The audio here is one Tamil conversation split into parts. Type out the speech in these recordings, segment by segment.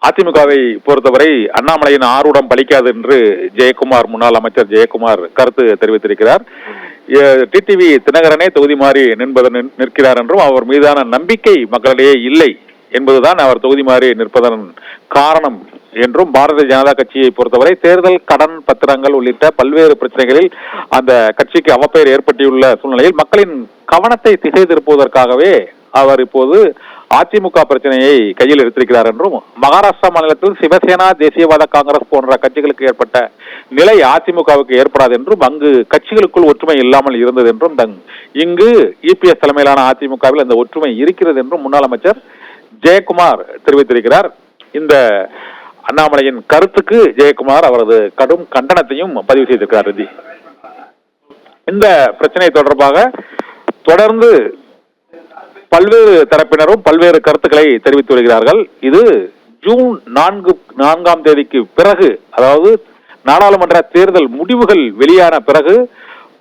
அதிமுகவை பொறுத்தவரை அண்ணாமலையின் ஆர்வம் பலிக்காது என்று ஜெயக்குமார், முன்னாள் அமைச்சர் ஜெயக்குமார் கருத்து தெரிவித்திருக்கிறார். டிடிவி தினகரனே தொகுதி மாறி நிற்கிறார் என்றும் அவர் மீதான நம்பிக்கை மக்களிடையே இல்லை என்பதுதான் அவர் தொகுதி மாறி நிற்பதன் காரணம் என்றும், பாரதிய ஜனதா கட்சியை பொறுத்தவரை தேர்தல், கடன் பத்திரங்கள் உள்ளிட்ட பல்வேறு பிரச்சனைகளில் அந்த கட்சிக்கு அவப்பெயர் ஏற்பட்டுள்ள சூழ்நிலையில் மக்களின் கவனத்தை திசை திருப்புவதற்காகவே அவர் இப்போது அதிமுக பிரச்சனையை கையில் எடுத்திருக்கிறார் என்றும், மகாராஷ்டிரா மாநிலத்தில் சிவசேனா, தேசியவாத காங்கிரஸ் போன்ற கட்சிகளுக்கு ஏற்பட்ட நிலை அதிமுகவுக்கு ஏற்படாது என்றும், அங்கு கட்சிகளுக்குள் ஒற்றுமை இல்லாமல் இருந்தது என்றும், இங்கு இபிஎஸ் தலைமையிலான அதிமுகவில் அந்த ஒற்றுமை இருக்கிறது என்றும் முன்னாள் அமைச்சர் ஜெயக்குமார் தெரிவித்திருக்கிறார். இந்த அண்ணாமலையின் கருத்துக்கு ஜெயக்குமார் அவரது கடும் கண்டனத்தையும் பதிவு செய்திருக்கிறார். இந்த பிரச்சனை தொடர்பாக தொடர்ந்து பல்வேறு தரப்பினரும் பல்வேறு கருத்துக்களை தெரிவித்து வருகிறார்கள். இது ஜூன் 4ஆம் தேதிக்கு பிறகு, அதாவது நாடாளுமன்ற தேர்தல் முடிவுகள் வெளியான பிறகு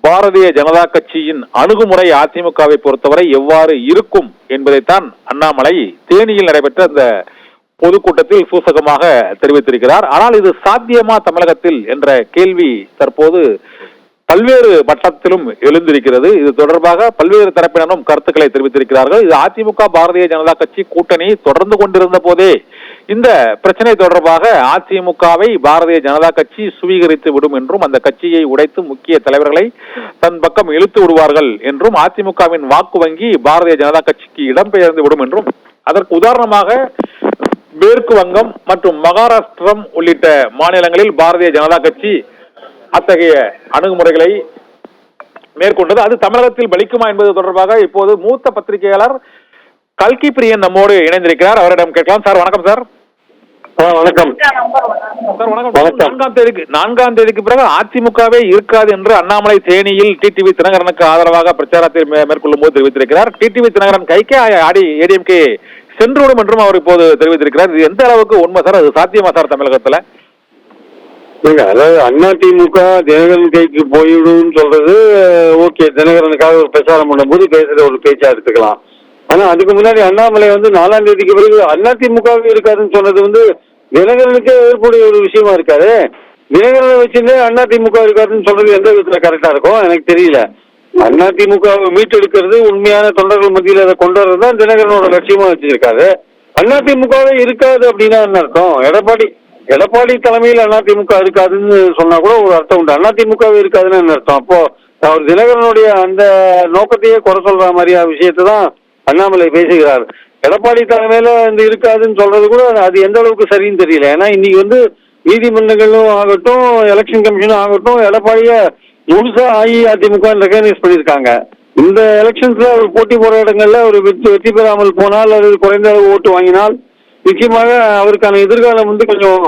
பாரதிய ஜனதா கட்சியின் அணுகுமுறை அதிமுகவை பொறுத்தவரை எவ்வாறு இருக்கும் என்பதைத்தான் அண்ணாமலை தேனியில் நடைபெற்ற அந்த பொதுக்கூட்டத்தில் சூசகமாக தெரிவித்திருக்கிறார். ஆனால் இது சாத்தியமா தமிழகத்தில் என்ற கேள்வி தற்போது பல்வேறு மட்டத்திலும் எழுந்திருக்கிறது. இது தொடர்பாக பல்வேறு தரப்பினரும் கருத்துக்களை தெரிவித்திருக்கிறார்கள். இது அதிமுக பாரதிய ஜனதா கட்சி கூட்டணி தொடர்ந்து கொண்டிருந்த போதே இந்த பிரச்சனை தொடர்பாக அதிமுகவை பாரதிய ஜனதா கட்சி சுவீகரித்து விடும் என்றும், அந்த கட்சியை உடைத்து முக்கிய தலைவர்களை தன் பக்கம் இழுத்து விடுவார்கள் என்றும், அதிமுகவின் வாக்கு வங்கி பாரதிய ஜனதா கட்சிக்கு இடம்பெயர்ந்து விடும் என்றும், அதற்கு உதாரணமாக மேற்கு வங்கம் மற்றும் மகாராஷ்டிரம் உள்ளிட்ட மாநிலங்களில் பாரதிய ஜனதா கட்சி அத்தகைய அணுகுமுறைகளை மேற்கொண்டது. அது தமிழகத்தில் பலிக்குமா என்பது தொடர்பாக இப்போது மூத்த பத்திரிகையாளர் கல்கி பிரியன் நம்மோடு இணைந்திருக்கிறார். அவரிடம் கேட்கலாம். சார் வணக்கம். சார் வணக்கம் சார் வணக்கம். 4ஆம் தேதிக்கு பிறகு அதிமுகவே இருக்காது என்று அண்ணாமலை தேனியில் டிடிவி தினகரனுக்கு ஆதரவாக பிரச்சாரத்தை மேற்கொள்ளும் போது தெரிவித்திருக்கிறார். டிடிவி தினகரன் கைக்கே ஆடி ஏடிஎம்கே சென்றுவிடும் என்றும் அவர் இப்போது தெரிவித்திருக்கிறார். இது எந்த அளவுக்கு உண்மை சார்? அது சாத்தியமா சார் தமிழகத்துல? அதாவது அதிமுக தினகரன் கைக்கு போயிடும் சொல்றது ஓகே, தினகரனுக்காக ஒரு பிரச்சாரம் பண்ணும்போது பேசுற ஒரு பேச்சா எடுத்துக்கலாம். ஆனா அதுக்கு முன்னாடி அண்ணாமலை 4ஆம் தேதிக்கு பிறகு அதிமுகவே இருக்காதுன்னு சொன்னது தினகரனுக்கே ஏற்புடைய ஒரு விஷயமா இருக்காரு. தினகரனை வச்சுட்டு அதிமுக இருக்காதுன்னு சொல்றது எந்த விதத்துல கரெக்டா இருக்கும் எனக்கு தெரியல. அதிமுகவை மீட்டெடுக்கிறது, உண்மையான தொண்டர்கள் மத்தியில் அதை கொண்டு வரதான் தினகரனோட லட்சியமா வச்சிருக்காரு. அதிமுகவே இருக்காது அப்படின்னா என்ன அர்த்தம்? எடப்பாடி தலைமையில் அதிமுக இருக்காதுன்னு சொன்னா கூட ஒரு அர்த்தம் உண்டு. அதிமுகவே இருக்காதுன்னு என்ன அர்த்தம்? அப்போ அவர் தினகரனுடைய அந்த நோக்கத்தையே குறை சொல்ற மாதிரியான விஷயத்தை தான் அண்ணாமலை பேசுகிறார். எடப்பாடி தலைமையில இருக்காதுன்னு சொல்றது கூட அது எந்த அளவுக்கு சரின்னு தெரியல. ஏன்னா இன்னைக்கு நீதிமன்றங்களும் ஆகட்டும், எலெக்ஷன் கமிஷனும் ஆகட்டும், எடப்பாடிய முழுசா அஇஅதிமுக ரெகனைஸ் பண்ணியிருக்காங்க. இந்த எலெக்ஷன்ஸ்ல ஒரு போட்டி போற இடங்கள்ல ஒரு வெற்றி பெறாமல் போனால், அல்லது குறைந்த அளவு ஓட்டு வாங்கினால் நிச்சயமாக அவருக்கான எதிர்காலம் கொஞ்சம்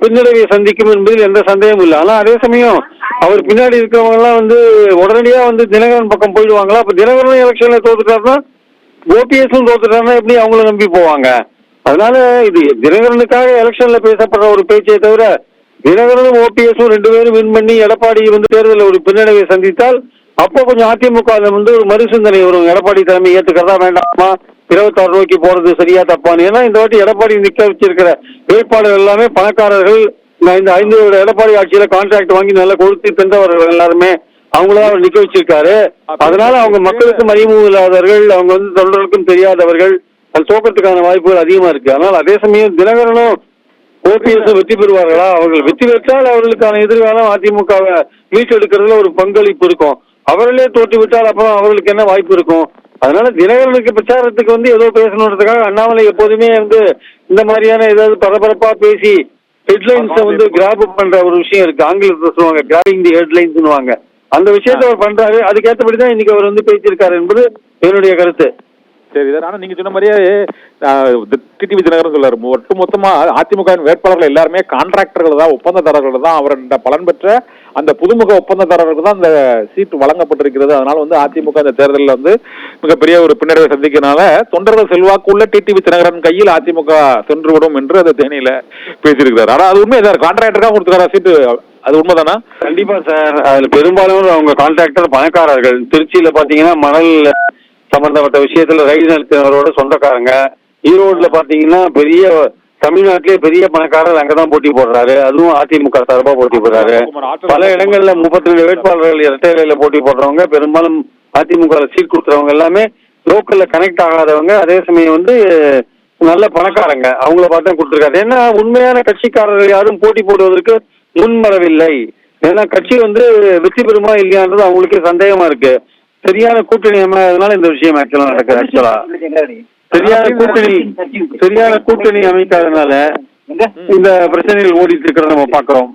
பின்னடைவை சந்திக்கும் என்பதில் எந்த சந்தேகமும் இல்லை. ஆனால் அதே சமயம் அவர் பின்னாடி இருக்கிறவங்க எல்லாம் உடனடியா தினகரன் பக்கம் போயிடுவாங்களா? அப்ப தினகரனும் எலெக்ஷன்ல தோத்துட்டாருன்னா ஓபிஎஸும் தோத்துட்டாருன்னா எப்படி அவங்கள நம்பி போவாங்க? அதனால இது தினகரனுக்காக எலெக்ஷன்ல பேசப்படுற ஒரு பேச்சை தவிர, தினகரனும் ஓபிஎஸும் 2 பேரும் வின் பண்ணி எடப்பாடி தேர்தலில் ஒரு பின்னடைவை சந்தித்தால் அப்போ கொஞ்சம் அதிமுக ஒரு மறுசிந்தனை வரும். எடப்பாடி தலைமை ஏற்றுக்கிறதா வேண்டாமா, 26 நோக்கி போறது சரியா தப்பான்னு. ஏன்னா இந்த வாட்டி எடப்பாடி நிக்க வச்சிருக்கிற வேட்பாளர்கள் எல்லாமே பணக்காரர்கள். இந்த 5 எடப்பாடி ஆட்சியில கான்ட்ராக்ட் வாங்கி நல்லா கொடுத்து தந்தவர்கள் எல்லாருமே அவங்களதான் அவர் நிக்க வச்சிருக்காரு. அதனால அவங்க மக்களுக்கும் அறிமுகம் இல்லாதவர்கள், அவங்க தொண்டர்களுக்கும் தெரியாதவர்கள், அது தோக்கத்துக்கான வாய்ப்புகள் அதிகமா இருக்கு. ஆனால் அதே சமயம் தினகரனும் ஓபிஎஸ் வெற்றி பெறுவார்களா? அவர்கள் வெற்றி பெற்றால் அவர்களுக்கான எதிர்காலம் அதிமுகவை மீட்டெடுக்கிறதுல ஒரு பங்களிப்பு இருக்கும். அவர்களே தோற்றுவிட்டால் அப்புறம் அவர்களுக்கு என்ன வாய்ப்பு இருக்கும்? அதனால தினகரனுக்கு பிரச்சாரத்துக்கு ஏதோ பேசணுன்றதுக்காக அண்ணாமலை எப்போதுமே இந்த மாதிரியான ஏதாவது பரபரப்பா பேசி ஹெட்லைன்ஸை கிராப் பண்ற ஒரு விஷயம் இருக்கு. ஆங்கிலத்தில் சொல்லுவாங்க கிராபிங் தி ஹெட்லைன்ஸ்னுவாங்க. அந்த விஷயத்த அவர் பண்றாரு. அதுக்கேற்றபடிதான் இன்னைக்கு அவர் பேசியிருக்காரு என்பது என்னுடைய கருத்து. சரி சார். ஆனா நீங்க சொன்ன மாதிரியே டிடிவி தினகரன் சொல்றாரு, ஒட்டுமொத்தமா அதிமுக வேட்பாளர்கள் எல்லாருமே கான்ட்ராக்டர்கள் தான், ஒப்பந்ததாரர்கள் தான். அவருடைய பலன் பெற்ற அந்த புதுமுக ஒப்பந்ததாரர்களுக்கு தான் அந்த சீட்டு வழங்கப்பட்டிருக்கிறது. அதனால அதிமுக இந்த தேர்தலில் மிகப்பெரிய ஒரு பின்னடைவை சந்திக்கிறதுனால தொண்டர்கள் செல்வாக்கு உள்ள டிடிவி தினகரன் கையில் அதிமுக சென்றுவிடும் என்று அந்த தேனியில பேசியிருக்கிறார். ஆனா அது உண்மை சார், கான்ட்ராக்டருக்காக கொடுத்துருக்காரா சீட்டு? அது உண்மைதானா? கண்டிப்பா சார். அதுல பெரும்பாலும் அவங்க கான்ட்ராக்டர் பணக்காரர்கள். திருச்சியில பாத்தீங்கன்னா மணல் சம்பந்தப்பட்ட விஷயத்துல ரயில் நிறுத்தினரோட சொந்தக்காரங்க. ஈரோடுல பாத்தீங்கன்னா பெரிய தமிழ்நாட்டிலேயே பெரிய பணக்காரர் அங்கதான் போட்டி போடுறாரு. அதுவும் அதிமுக சார்பா போட்டி போடுறாரு. பல இடங்கள்ல 32 வேட்பாளர்கள் இரட்டை இலையில போட்டி போடுறவங்க, பெரும்பாலும் அதிமுக சீட் கொடுத்துறவங்க எல்லாமே லோக்கல்ல கனெக்ட் ஆகாதவங்க. அதே சமயம் வந்து நல்ல பணக்காரங்க. அவங்கள பார்த்து தான் கொடுத்துருக்காரு. ஏன்னா உண்மையான கட்சிக்காரர்கள் யாரும் போட்டி போடுவதற்கு முன்வரவில்லை. ஏன்னா கட்சி வந்து வெற்றி பெறுமா இல்லையான்றது அவங்களுக்கே சந்தேகமா இருக்கு. சரியான கூட்டணி அமையாதனால இந்த விஷயம் ஆக்சுவலா நடக்குது. ஆக்சுவலா சரியான கூட்டணி அமைக்காதனால இந்த பிரச்சனைகள் ஓடிட்டு இருக்கிறத நம்ம பாக்குறோம்.